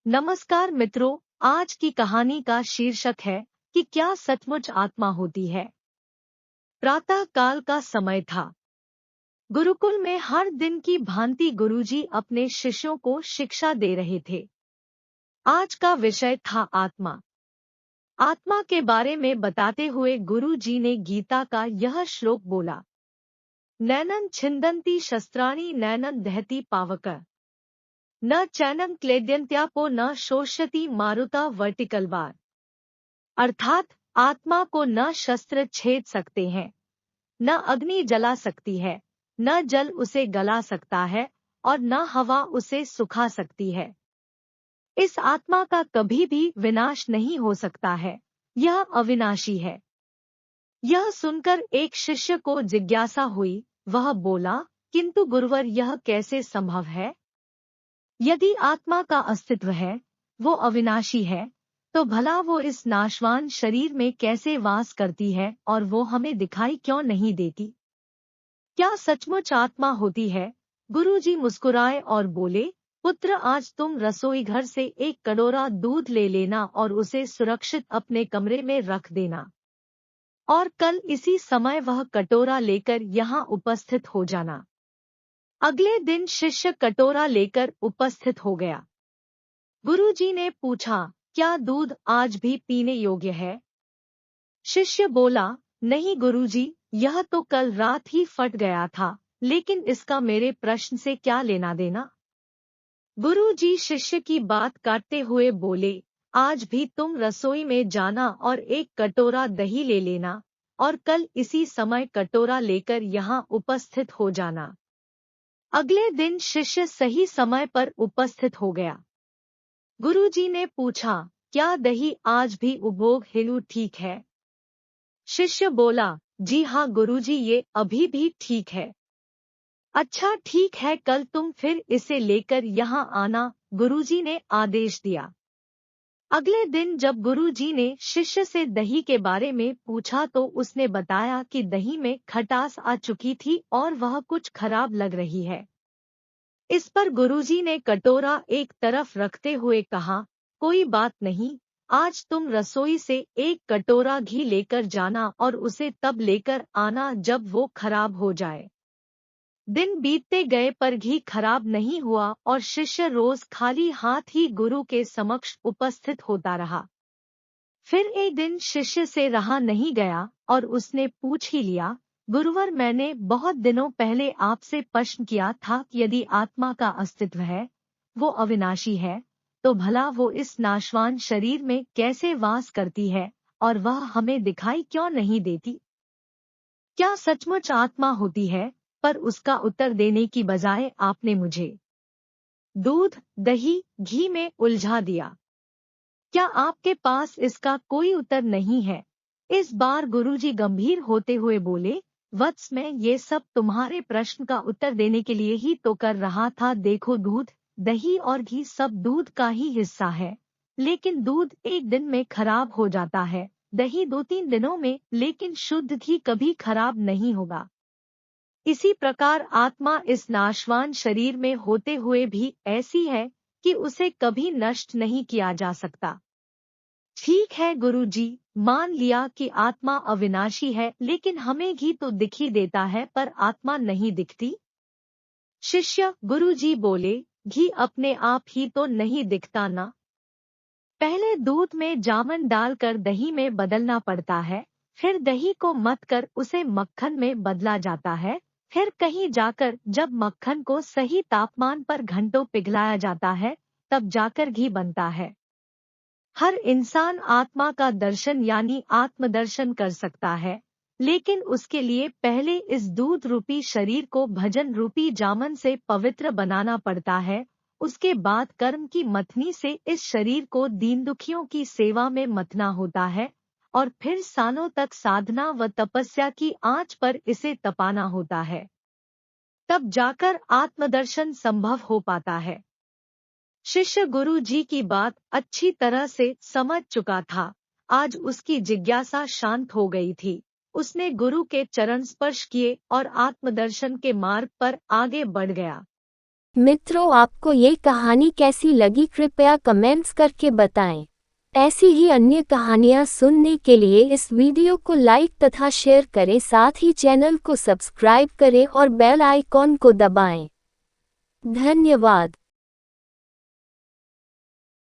नमस्कार मित्रों, आज की कहानी का शीर्षक है कि क्या सचमुच आत्मा होती है। प्रातः काल का समय था। गुरुकुल में हर दिन की भांति गुरुजी अपने शिष्यों को शिक्षा दे रहे थे। आज का विषय था आत्मा। आत्मा के बारे में बताते हुए गुरुजी ने गीता का यह श्लोक बोला, नैनं छिन्दन्ति शस्त्राणि नैनं दहति पावक, न चैनं क्लेद्यन्त्यापो न शोष्यति मारुता वर्टिकल बार। अर्थात आत्मा को न शस्त्र छेद सकते हैं, न अग्नि जला सकती है, न जल उसे गला सकता है और न हवा उसे सुखा सकती है। इस आत्मा का कभी भी विनाश नहीं हो सकता है, यह अविनाशी है। यह सुनकर एक शिष्य को जिज्ञासा हुई। वह बोला, किंतु गुरुवर, यह कैसे संभव है? यदि आत्मा का अस्तित्व है, वो अविनाशी है, तो भला वो इस नाशवान शरीर में कैसे वास करती है और वो हमें दिखाई क्यों नहीं देती? क्या सचमुच आत्मा होती है? गुरुजी मुस्कुराए और बोले, पुत्र, आज तुम रसोई घर से एक कटोरा दूध ले लेना और उसे सुरक्षित अपने कमरे में रख देना, और कल इसी समय वह कटोरा लेकर यहाँ उपस्थित हो जाना। अगले दिन शिष्य कटोरा लेकर उपस्थित हो गया। गुरुजी ने पूछा, क्या दूध आज भी पीने योग्य है? शिष्य बोला, नहीं गुरुजी, यह तो कल रात ही फट गया था, लेकिन इसका मेरे प्रश्न से क्या लेना देना? गुरुजी शिष्य की बात काटते हुए बोले, आज भी तुम रसोई में जाना और एक कटोरा दही ले लेना, और कल इसी समय कटोरा लेकर यहाँ उपस्थित हो जाना। अगले दिन शिष्य सही समय पर उपस्थित हो गया। गुरुजी ने पूछा, क्या दही आज भी उबोग हिलू ठीक है? शिष्य बोला, जी हाँ गुरुजी, ये अभी भी ठीक है। अच्छा ठीक है, कल तुम फिर इसे लेकर यहाँ आना, गुरुजी ने आदेश दिया। अगले दिन जब गुरुजी ने शिष्य से दही के बारे में पूछा तो उसने बताया कि दही में खटास आ चुकी थी और वह कुछ खराब लग रही है। इस पर गुरुजी ने कटोरा एक तरफ रखते हुए कहा, कोई बात नहीं, आज तुम रसोई से एक कटोरा घी लेकर जाना और उसे तब लेकर आना जब वो खराब हो जाए। दिन बीतते गए पर घी खराब नहीं हुआ और शिष्य रोज खाली हाथ ही गुरु के समक्ष उपस्थित होता रहा। फिर एक दिन शिष्य से रहा नहीं गया और उसने पूछ ही लिया, गुरुवर, मैंने बहुत दिनों पहले आपसे प्रश्न किया था कि यदि आत्मा का अस्तित्व है, वो अविनाशी है, तो भला वो इस नाशवान शरीर में कैसे वास करती है और वह हमें दिखाई क्यों नहीं देती? क्या सचमुच आत्मा होती है? पर उसका उत्तर देने की बजाय आपने मुझे दूध, दही, घी में उलझा दिया। क्या आपके पास इसका कोई उत्तर नहीं है? इस बार गुरुजी गंभीर होते हुए बोले, वत्स, मैं ये सब तुम्हारे प्रश्न का उत्तर देने के लिए ही तो कर रहा था। देखो, दूध, दही और घी सब दूध का ही हिस्सा है, लेकिन दूध एक दिन में खराब हो जाता है, दही 2-3 दिनों में, लेकिन शुद्ध घी कभी खराब नहीं होगा। इसी प्रकार आत्मा इस नाशवान शरीर में होते हुए भी ऐसी है कि उसे कभी नष्ट नहीं किया जा सकता। ठीक है गुरुजी, मान लिया कि आत्मा अविनाशी है, लेकिन हमें घी तो दिख ही देता है पर आत्मा नहीं दिखती। शिष्य, गुरुजी बोले, घी अपने आप ही तो नहीं दिखता ना। पहले दूध में जामन डालकर दही में बदलना पड़ता है, फिर दही को मथकर उसे मक्खन में बदला जाता है, फिर कहीं जाकर जब मक्खन को सही तापमान पर घंटों पिघलाया जाता है, तब जाकर घी बनता है। हर इंसान आत्मा का दर्शन यानी आत्मदर्शन कर सकता है, लेकिन उसके लिए पहले इस दूध रूपी शरीर को भजन रूपी जामन से पवित्र बनाना पड़ता है। उसके बाद कर्म की मथनी से इस शरीर को दीन दुखियों की सेवा में मथना होता है, और फिर सालों तक साधना व तपस्या की आंच पर इसे तपाना होता है। तब जाकर आत्मदर्शन संभव हो पाता है। शिष्य गुरु जी की बात अच्छी तरह से समझ चुका था। आज उसकी जिज्ञासा शांत हो गई थी। उसने गुरु के चरण स्पर्श किए और आत्मदर्शन के मार्ग पर आगे बढ़ गया। मित्रों, आपको ये कहानी कैसी लगी कृपया कमेंट्स करके बताएं। ऐसी ही अन्य कहानियाँ सुनने के लिए इस वीडियो को लाइक तथा शेयर करें, साथ ही चैनल को सब्सक्राइब करें और बेल आइकॉन को दबाएं। धन्यवाद।